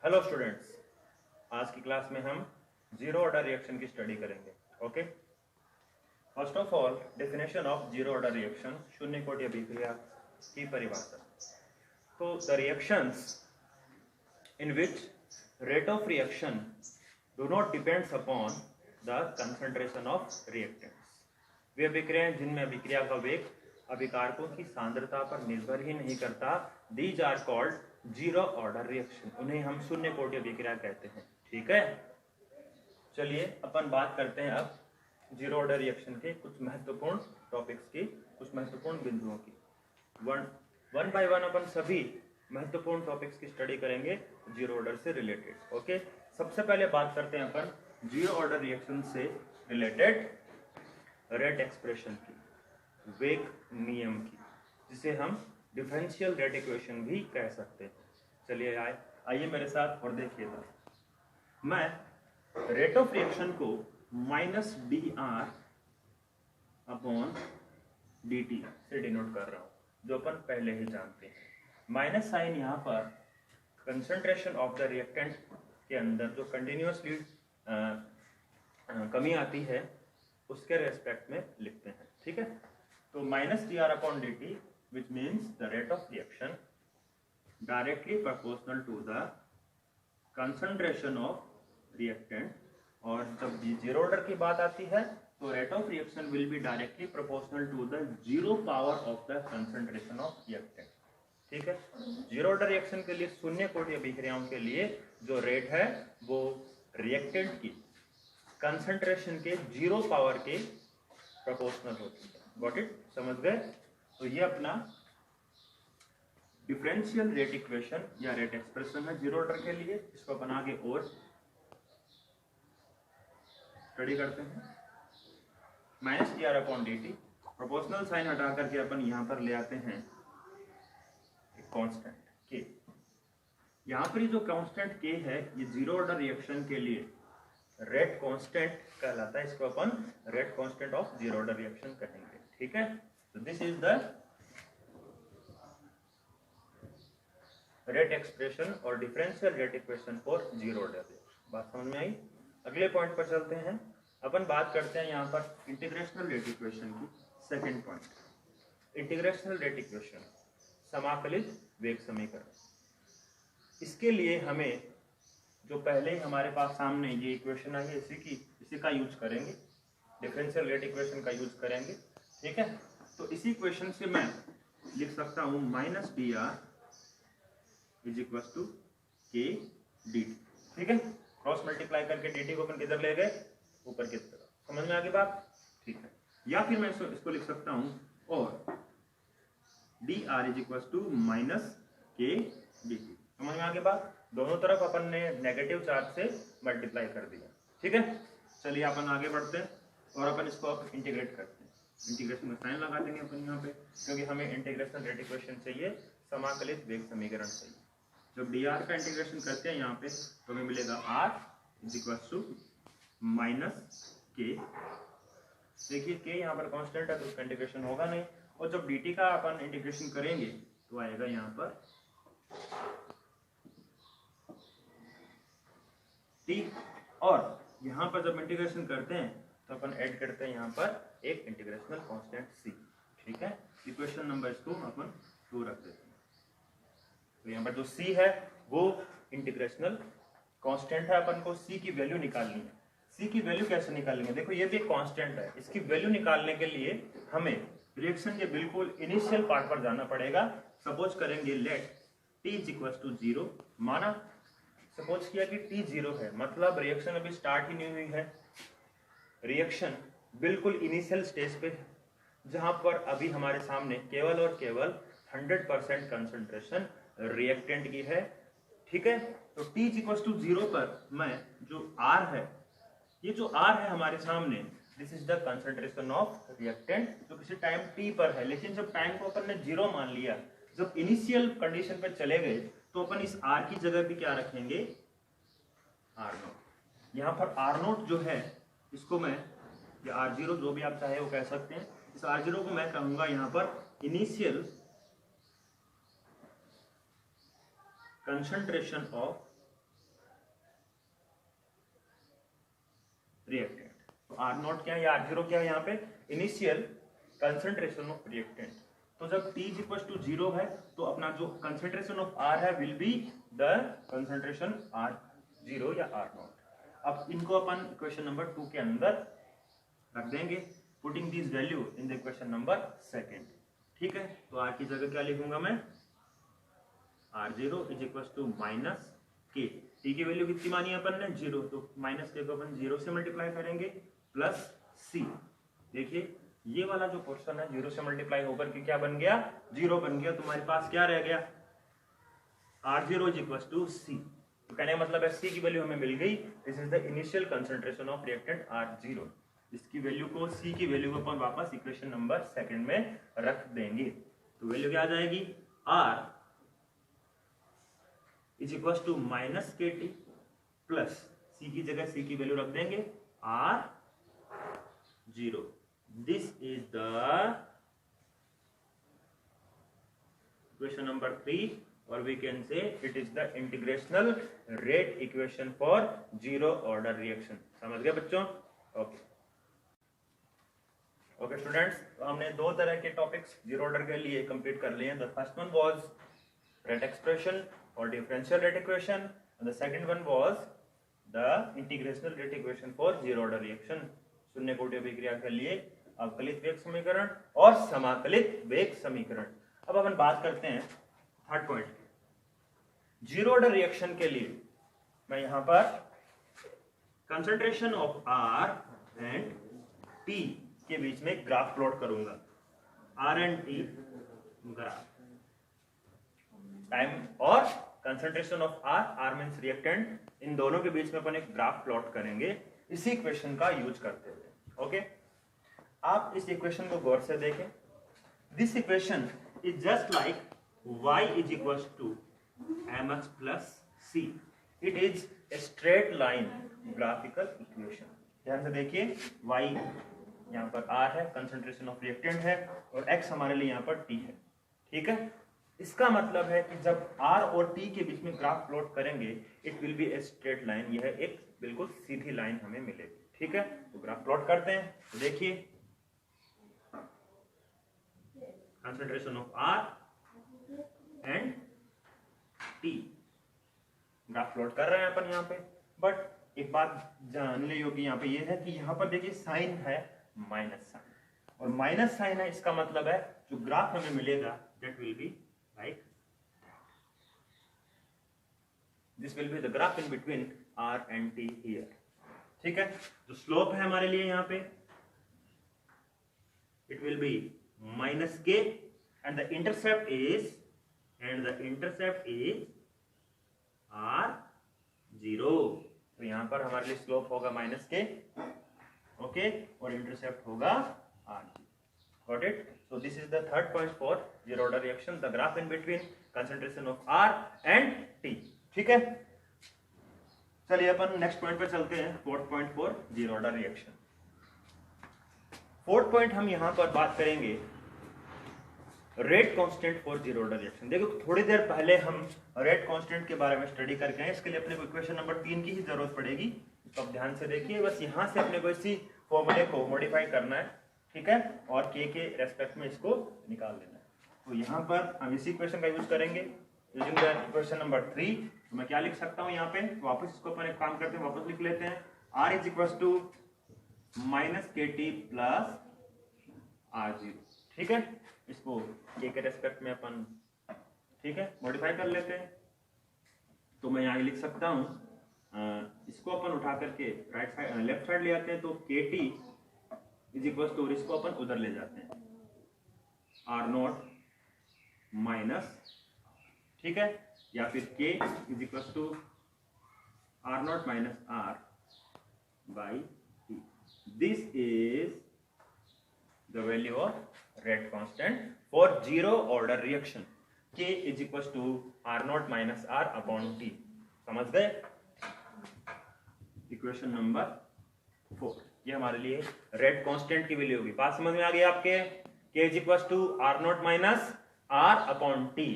Hello students, आज की class में हम जीरो ऑर्डर रिएक्शन की स्टडी करेंगे। Okay, first of all definition of zero order reaction, शून्य कोटि अभिक्रिया की परिभाषा। तो the reactions in which rate of reaction do not depends upon the concentration of reactants. वे अभिक्रियाएं जिनमें अभिक्रिया का वेग अभिकारकों की सांद्रता पर निर्भर ही नहीं करता, these are called zero order reaction. उन्हें हम शून्य कोटि अभिक्रिया कहते हैं। ठीक है, चलिए अपन बात करते हैं अब जीरो ऑर्डर रिएक्शन के कुछ महत्वपूर्ण टॉपिक्स की, कुछ महत्वपूर्ण बिंदुओं की। वन बाय वन अपन सभी महत्वपूर्ण टॉपिक्स की स्टडी करेंगे जीरो ऑर्डर से रिलेटेड। ओके, सबसे पहले बात करते हैं अपन जीरो ऑर्डर रिएक्शन से रिलेटेड रेट एक्सप्रेशन की, वेग नियम की, जिसे हम डिफरेंशियल रेट इक्वेशन भी कह सकते हैं। चलिए आइए मेरे साथ और देखिएगा। मैं रेट ऑफ रिएक्शन को minus D R upon D T से डिनोट कर रहा हूँ, जो अपन पहले ही जानते हैं। माइनस साइन यहाँ पर कंसंट्रेशन ऑफ द रिएक्टेंट के अंदर जो कंटिन्यूअसली कमी आती है उसके रेस्पेक्ट में लिखते हैं। ठीक है, तो minus D R upon D T which means the rate of reaction directly proportional to the concentration of reactant। और जब जीरो ऑर्डर की बात आती है तो rate of reaction will be directly proportional to the zero power of the concentration of reactant. ठीक है, zero order reaction के लिए, शून्य कोटि अभिक्रियाओं के लिए जो रेट है वो रिएक्टेंट की कंसंट्रेशन के जीरो पावर के प्रोपोर्शनल होती है। Got it? समझ गए? तो ये अपना डिफरेंशियल रेट इक्वेशन या रेट एक्सप्रेशन है जीरो ऑर्डर के लिए। इसको अपन आगे और स्टडी करते हैं। Minus D R upon D T, proportional sign हटा करके अपन यहां पर ले आते हैं एक कांस्टेंट के। यहां पर ये जो कांस्टेंट के है ये जीरो ऑर्डर रिएक्शन के लिए रेट कांस्टेंट कहलाता है। इसको अपन rate constant of zero order reaction कहेंगे। ठीक है, so this is the rate expression और differential rate equation for zero order reaction। बात समझ में आई? अगले पॉइंट पर चलते हैं। अपन बात करते हैं यहाँ पर इंटीग्रेशनल रेट इक्वेशन की। सेकंड पॉइंट, इंटीग्रेशनल रेट इक्वेशन, समाकलित वेग समीकरण। इसके लिए हमें जो पहले ही हमारे पास सामने ये इक्वेशन आई है इसी का यूज करेंगे, डिफरेंशियल रेट इक्वेशन का यूज करेंगे। ठीक है, तो इसी इक्वेशन से मैं लिख सकता हूं minus D R is equal to K D T. ठीक है, क्रॉस मल्टीप्लाई करके डी टी को अपन किधर ले गए? ऊपर की तरफ। समझ में आ गई बात? ठीक है, या फिर मैं इसको लिख सकता हूं और D R is equal to minus K D T. समझ में आ गई बात? दोनों तरफ अपन ने नेगेटिव चार्ज से मल्टीप्लाई कर दिया। ठीक है, चलिए अपन आगे बढ़ते हैं और अपन इसको अब इंटीग्रेट करते हैं। इंटीग्रेशन में साइन लगा देंगे अपन यहाँ पे, क्योंकि हमें इंटीग्रेशन रेट इक्वेशन चाहिए, समाकलित वेग समीकरण चाहिए। जब डी आर का इंटीग्रेशन करते हैं यहाँ पे तो हमें मिलेगा R is equal to minus K. देखिए के यहाँ पर कांस्टेंट है तो उसका इंटीग्रेशन होगा नहीं, और जब डी टी का अपन इंटीग्रेशन करेंगे तो आएगा यहाँ पर टी, और यहाँ पर जब इंटीग्रेशन करते हैं तो अपन ऐड करते हैं यहाँ पर एक इंटीग्रेशनल कांस्टेंट सी। ठीक है, इक्वेशन नंबर 2 अपन 2 रख देते हैं। तो यहाँ पर जो सी है वो इंटीग्रेशनल कांस्टेंट है। अपन को सी की वैल्यू निकालनी है। सी की वैल्यू कैसे निकालेंगे? देखो ये भी एक कांस्टेंट है, इसकी वैल्यू निकालने के लिए हमें रिएक्शन के बिल्कुल इनिशियल पार्ट पर जाना पड़ेगा। सपोज करेंगे let T is equal to 0। माना सपोज किया कि टी 0 है, मतलब रिएक्शन अभी स्टार्ट ही नहीं हुई है, रिएक्शन बिल्कुल इनिशियल स्टेज पे, जहां पर अभी हमारे सामने केवल और केवल 100% कंसंट्रेशन रिएक्टेंट की है। ठीक है, तो T इक्वल टू 0 पर मैं जो R है, ये जो R है हमारे सामने, this is the concentration of reactant जो किसी टाइम T पर है। लेकिन जब टाइम को अपन ने 0 मान लिया, जब इनिशियल कंडीशन पे चले गए, तो अपन इस R की जगह भी क्या रखेंगे? R0। यहाँ पर R0 जो है इसको मैं, या R0 जो भी आप चाहे वो कह सकते हैं, इस R0 को मैं कहूंगा यहाँ पर इनिशियल कंसंट्रेशन ऑफ रिएक्टेंट। तो आर नॉट क्या है या आर जीरो क्या है यहाँ पे, इनिशियल कंसंट्रेशन ऑफ रिएक्टेंट। तो जब T = 0 है तो अपना जो कंसंट्रेशन ऑफ R है will be the concentration R0 या R नॉट। अब इनको अपन इक्वेशन नंबर 2 के अंदर रख देंगे, putting this value in the equation number 2। ठीक है, तो R की जगह क्या लिखूंगा मैं, R0 = माइनस के। T की वैल्यू कितनी मानी अपन ने, 0, तो माइनस के को अपन 0 से मल्टीप्लाई करेंगे प्लस C। देखिए ये वाला जो पोर्शन है 0 से मल्टीप्लाई होकर के क्या बन गया, 0 बन गया। तुम्हारे पास क्या रह गया, R0 = C। तो कहने का मतलब है C की वैल्यू हमें मिल गई। This is the initial concentration of reactant R0। इसकी वैल्यू को, C की वैल्यू को अपन वापस इक्वेशन नंबर 2 में रख देंगे। तो वैल्यू क्या आ जाएगी, R = -KT प्लस C की जगह C की वैल्यू रख देंगे R0। This is the equation number 3, or we can say it is the integrational rate equation for zero order reaction। समझ गए बच्चों? ओके ओके स्टूडेंट्स, तो हमने दो तरह के टॉपिक्स जीरो ऑर्डर के लिए कंप्लीट कर लिए हैं। The first one was rate expression or differential rate equation, and the second one was the integrational rate equation for zero order reaction, शून्य कोटि अभिक्रिया के लिए अवकलित वेग समीकरण और समाकलित वेग समीकरण। अब अपन बात करते हैं third point, zero order reaction के लिए मैं यहां पर concentration of R and T के बीच में ग्राफ प्लॉट करूंगा। R and T graph, time और concentration of R means reactant, इन दोनों के बीच में अपन एक ग्राफ प्लॉट करेंगे इसी इक्वेशन का यूज करते हुए। ओके, आप इस इक्वेशन को गौर से देखें। This equation is just like y = mx plus c। It is a straight line graphical equation. ध्यान से देखिए, y यहाँ पर R है, कंसंट्रेशन ऑफ रिएक्टेंट है, और x हमारे लिए यहाँ पर T है। ठीक है, इसका मतलब है कि जब R और T के बीच में ग्राफ प्लॉट करेंगे it will be a straight line, यह एक बिल्कुल सीधी लाइन हमें मिलेगी। ठीक है, तो ग्राफ प्लॉट करते हैं। तो देखिए concentration of R and T, graph plot कर रहे हैं अपन यहाँ पे। बट एक बात जान ली होगी यहाँ पे, ये है कि यहाँ पर देखिए साइन है माइनस साइन, और माइनस साइन है, इसका मतलब है जो ग्राफ हमें मिलेगा that will be like this will be the graph in between R and T here. ठीक है, जो स्लोप है हमारे लिए यहाँ पे it will be -k and the intercept is R0। तो यहां पर हमारे लिए स्लोप होगा -k, ओके, और इंटरसेप्ट होगा R0। Got it? So this is the third point for zero order reaction, the graph in between concentration of R and T। ठीक है, चलिए अपन नेक्स्ट पॉइंट पे चलते हैं, fourth point for zero order reaction. Fourth point हम यहां पर बात करेंगे rate constant for zero order reaction. देखो थोड़ी देर पहले हम रेट कांस्टेंट के बारे में स्टडी करके आए, इसके लिए अपने को इक्वेशन नंबर 3 की ही जरूरत पड़ेगी। तो अब ध्यान से देखिए, बस यहां से अपने को इसी फॉर्मूले को मॉडिफाई करना है। ठीक है, और के रेस्पेक्ट में इसको निकाल देना है। तो यहाँ पर हम इसी इक्वेशन का यूज करेंगे यूजिंग द इक्वेशन नंबर 3। तो मैं क्या लिख सकता हूँ यहाँ पे, वापस इसको अपन एक काम करते हैं, वापस लिख लेते हैं। R = -KT plus R0। ठीक है, इसको के रेस्पेक्ट में अपन, ठीक है, मॉडिफाई कर लेते हैं। तो मैं यहाँ लिख सकता हूँ, इसको अपन उठा करके राइट साइड लेफ्ट साइड ले आते हैं, तो KT = और इसको अपन उधर ले जाते हैं R0 माइनस, ठीक है, या फिर K = R0 minus R by T। This is the value of rate constant for zero order reaction. K = R0 minus R upon T। समझ गए? इक्वेशन नंबर 4, ये हमारे लिए रेट कांस्टेंट की वैल्यू होगी। बात समझ में आ गई आपके? K = R0 minus R upon T,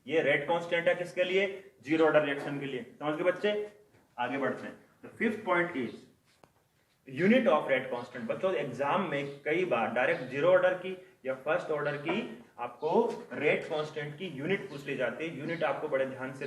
ये रेट कांस्टेंट है किसके लिए? जीरो ऑर्डर रिएक्शन के लिए। समझ गए बच्चे? आगे बढ़ते हैं। The fifth point is unit of rate constant. बच्चों एग्जाम में कई बार डायरेक्ट जीरो ऑर्डर की या फर्स्ट ऑर्डर की आपको रेट कांस्टेंट की यूनिट पूछ ली जाती है। यूनिट आपको बड़े ध्यान से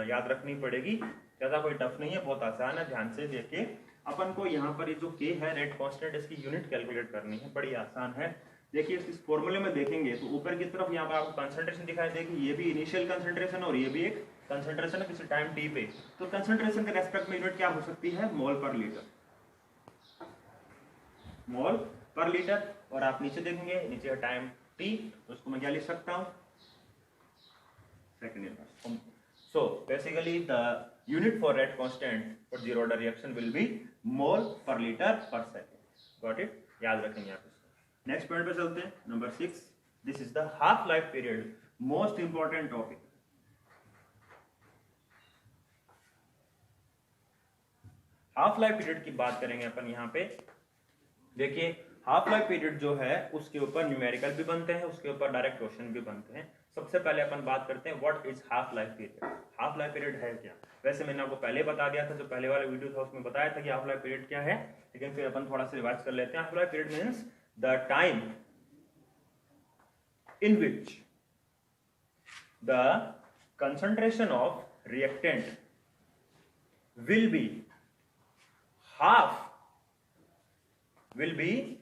याद रखनी पड़ेगी, ज्यादा कोई टफ नहीं है, बहुत आसान है। ध्यान से देखिए, अपन को यहाँ पर ये जो के है रेट कांस्टेंट, इसकी यूनिट कैलकुलेट करनी है, बड़ी आसान है। देखिए इस फॉर्मूले में देखेंगे तो ऊपर की तरफ यहाँ पर आपको कंसंट्रेशन दिखाई देगी, ये भी इनिशियल कंसंट्रेशन और ये भी एक कंसंट्रेशन है किसी टाइम टी पे। तो कंसंट्रेशन के रेस्पेक्ट में यूनिट क्या हो सकती है, मोल पर लीटर, मोल पर लीटर। और आप नीचे देखेंगे, नीचे है टाइम टी, तो उसको मैं क्या लिख सकता हूं, सेकंड इन। So basically the unit for rate constant for zero order reaction will be mole per litre पर सेकंड। गॉट इट, याद रखेंगे आप इसको। नेक्स्ट पॉइंट पे चलते हैं, number 6। This is the half life period, most important topic. Half life period की बात करेंगे अपन यहाँ पे। देखिए हाफ लाइफ पीरियड जो है उसके ऊपर न्यूमेरिकल भी बनते हैं, उसके ऊपर डायरेक्ट क्वेश्चन भी बनते हैं। सबसे पहले अपन बात करते हैं what is half life period. Half life period है क्या? वैसे मैंने आपको पहले बता दिया था, जो पहले वाला वीडियो था उसमें बताया था कि हाफ लाइफ पीरियड क्या है, लेकिन फिर अपन थोड़ा सा रिवाइज कर लेते हैं। Half life period means the time in which the concentration of reactant will be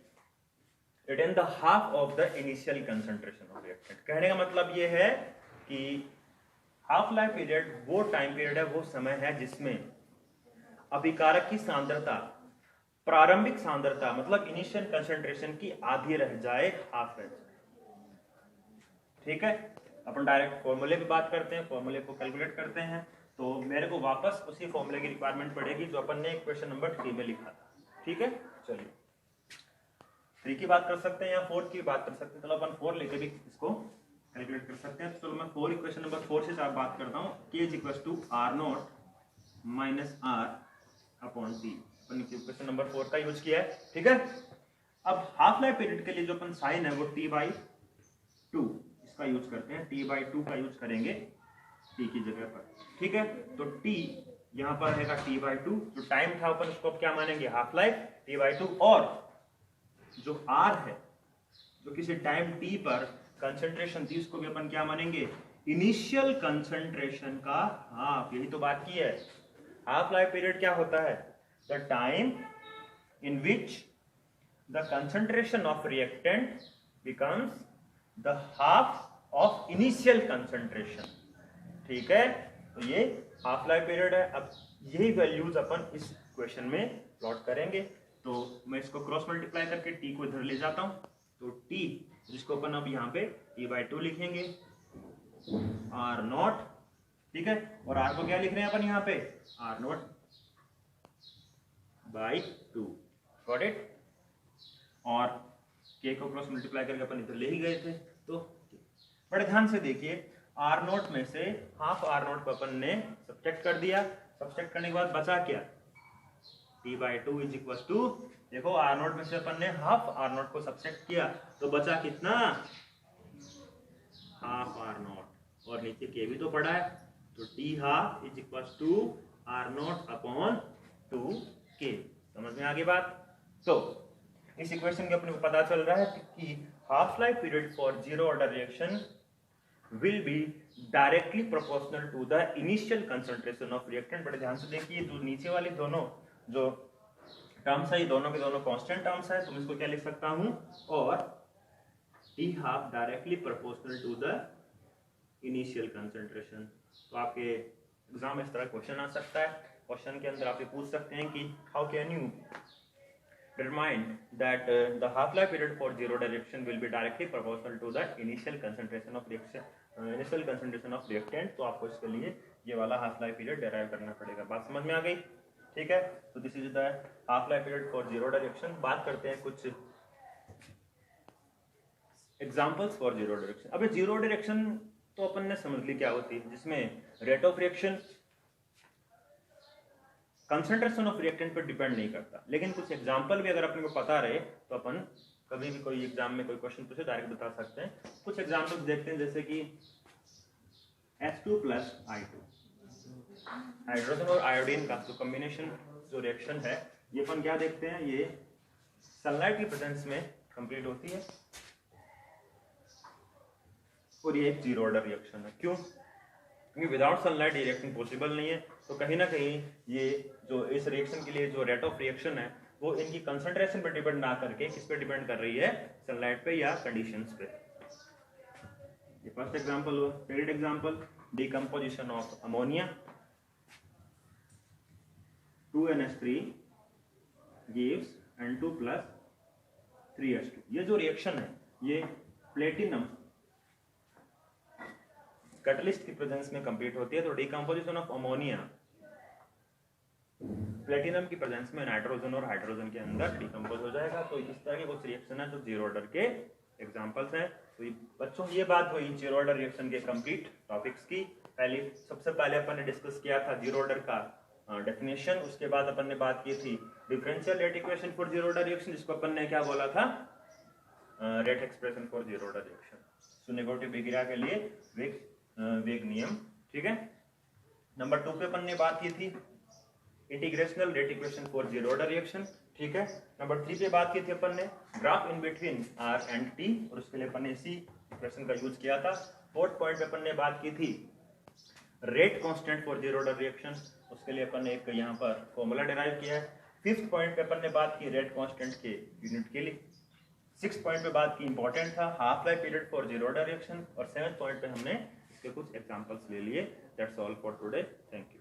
written the half of the initial concentration of reactant। कहने का मतलब ये है कि हाफ लाइफ पीरियड वो टाइम पीरियड है, वो समय है जिसमें अभिकारक की सांद्रता, प्रारंभिक सांद्रता मतलब इनिशियल कंसंट्रेशन की आधी रह जाए, हाफ रह जाए। ठीक है, अपन डायरेक्ट फॉर्मूले की बात करते हैं, फॉर्मूले को कैलकुलेट करते हैं। तो मेरे को वापस उसी फॉर्मूले की रिक्वायरमेंट पड़ेगी जो अपन ने क्वेश्चन नंबर 3 में लिखा था। ठीक है, चलिए 3 की बात कर सकते हैं या 4 की बात कर सकते हैं। चलो अपन 4 लेके भी इसको कैलकुलेट कर सकते हैं। चलो मैं 4 इक्वेशन नंबर 4 से बात करता हूँ। K = R0 - R upon T। अपन इक्वेशन नंबर 4 का यूज किया है। ठीक है, अब हाफ लाइफ पीरियड के लिए जो अपन साइन है वो T/2 इसका यूज करते हैं। T/2 का यूज करेंगे T की जगह पर। ठीक है, तो T यहाँ पर रहेगा T/2, जो टाइम था अपन उसको क्या मानेंगे, हाफ लाइफ T/2। और जो R है, जो किसी टाइम T पर कंसंट्रेशन थी, उसको भी अपन क्या मानेंगे, इनिशियल कंसंट्रेशन का हाफ। यही तो बात की है। हाफ लाइफ पीरियड क्या होता है, the time in which the concentration of reactant becomes the half of initial concentration. ठीक है, तो ये हाफ लाइफ पीरियड है। अब यही वैल्यूज अपन इस क्वेश्चन में प्लॉट करेंगे। तो मैं इसको क्रॉस मल्टीप्लाई करके T को इधर ले जाता हूं। तो T जिसको अपन अब यहाँ पे T/2 लिखेंगे, R0। ठीक है, और R को क्या लिख रहे हैं अपन यहाँ पे, R0/2। Got it. और K को क्रॉस मल्टीप्लाई करके अपन इधर ले ही गए थे। तो बड़े ध्यान से देखिए, R0 में से हाफ R0 को अपन ने सब्ट्रैक्ट कर दिया। सब्ट्रैक्ट करने के बाद बचा क्या, T/2 = देखो R0 में से अपन ने हाफ R0 को सब्ट्रैक्ट किया, तो बचा कितना, हाफ R0। और नीचे K भी तो पड़ा है, तो T/2 = R0/2K। समझ में आ गई बात। तो इस इक्वेशन के अपने को पता चल रहा है कि half life period for zero order reaction will be directly proportional to the initial concentration of reactant। बड़े ध्यान से देखिए, जो नीचे वाली दोनों जो टर्म्स है, ये दोनों के दोनों कांस्टेंट टर्म्स है। तो मैं इसको क्या लिख सकता हूं, और T/2 directly proportional to the initial concentration. तो आपके एग्जाम में इस तरह क्वेश्चन आ सकता है। क्वेश्चन के अंदर आप ये पूछ सकते हैं कि how can you determine that the half life period for zero reaction will be directly proportional to the initial concentration of reactant। तो आपको इसके लिए ये वाला हाफ लाइफ पीरियड डेराइव करना पड़ेगा। बात समझ में आ गई। ठीक है, तो this is the half life period for zero reaction. बात करते हैं कुछ एग्जांपल्स फॉर जीरो रिएक्शन। अब जीरो रिएक्शन तो अपन ने समझ ली क्या होती है, जिसमें rate of reaction concentration of reactant पर डिपेंड नहीं करता। लेकिन कुछ एग्जांपल भी अगर अपने को पता रहे तो अपन कभी भी कोई एग्जाम में कोई क्वेश्चन पूछे डायरेक्ट बता सकते हैं। कुछ एग्जांपल्स देखते हैं, जैसे कि H2 + I2, हाइड्रोजन और आयोडीन का जो कॉम्बिनेशन जो रिएक्शन है ये अपन क्या देखते हैं, ये सनलाइट की प्रेजेंस में कंप्लीट होती है और ये एक जीरो ऑर्डर रिएक्शन है। क्यों? क्योंकि विदाउट सनलाइट ये रिएक्शन पॉसिबल नहीं है। तो कहीं ना कहीं ये जो इस रिएक्शन के लिए जो रेट ऑफ रिएक्शन है वो इनकी कंसंट्रेशन पर डिपेंड ना करके किस पे डिपेंड कर रही है, सनलाइट पे या कंडीशंस पे। ये फर्स्ट एग्जांपल हुआ। Second example, decomposition of ammonia 2NH3 gives N2 plus 3H2। ये जो रिएक्शन है ये प्लेटिनम कैटलिस्ट की प्रेजेंस में कंप्लीट होती है। तो डिकम्पोजिशन ऑफ अमोनिया प्लेटिनम की प्रेजेंस में नाइट्रोजन और हाइड्रोजन के अंदर डिकम्पोज हो जाएगा। तो इस तरह के कुछ रिएक्शन है जो जीरो ऑर्डर के एग्जांपल्स हैं। तो बच्चों ये बात हुई जीरो ऑर्डर रिएक्शन के कंप्लीट टॉपिक्स की। सबसे पहले अपन ने डिस्कस किया था जीरो ऑर्डर का डेफिनेशन। उसके बाद अपन ने बात की थी differential rate equation for zero order reaction, जिसको अपन ने क्या बोला था, rate expression for zero order reaction, सुनिगोटी बिगिरा के लिए वेग नियम। ठीक है। नंबर 2 पे अपन ने बात की थी integrational rate equation for zero order reaction. ठीक है। नंबर 3 पे बात की थी अपन ने graph in between R and T, और उसके लिए अपन ने इसी इक्वेशन का यूज किया था। फोर्थ पॉइंट पे अपन ने बात की थी rate constant for zero order reaction, उसके लिए अपन ने एक यहाँ पर फॉर्मूला डिराइव किया है। फिफ्थ पॉइंट पे अपन ने बात की रेट कांस्टेंट के यूनिट के लिए। सिक्स्थ पॉइंट पे बात की इंपॉर्टेंट था half life period for zero order reaction, और सेवेंथ पॉइंट पे हमने इसके कुछ एग्जांपल्स ले लिए। That's all for today. Thank you.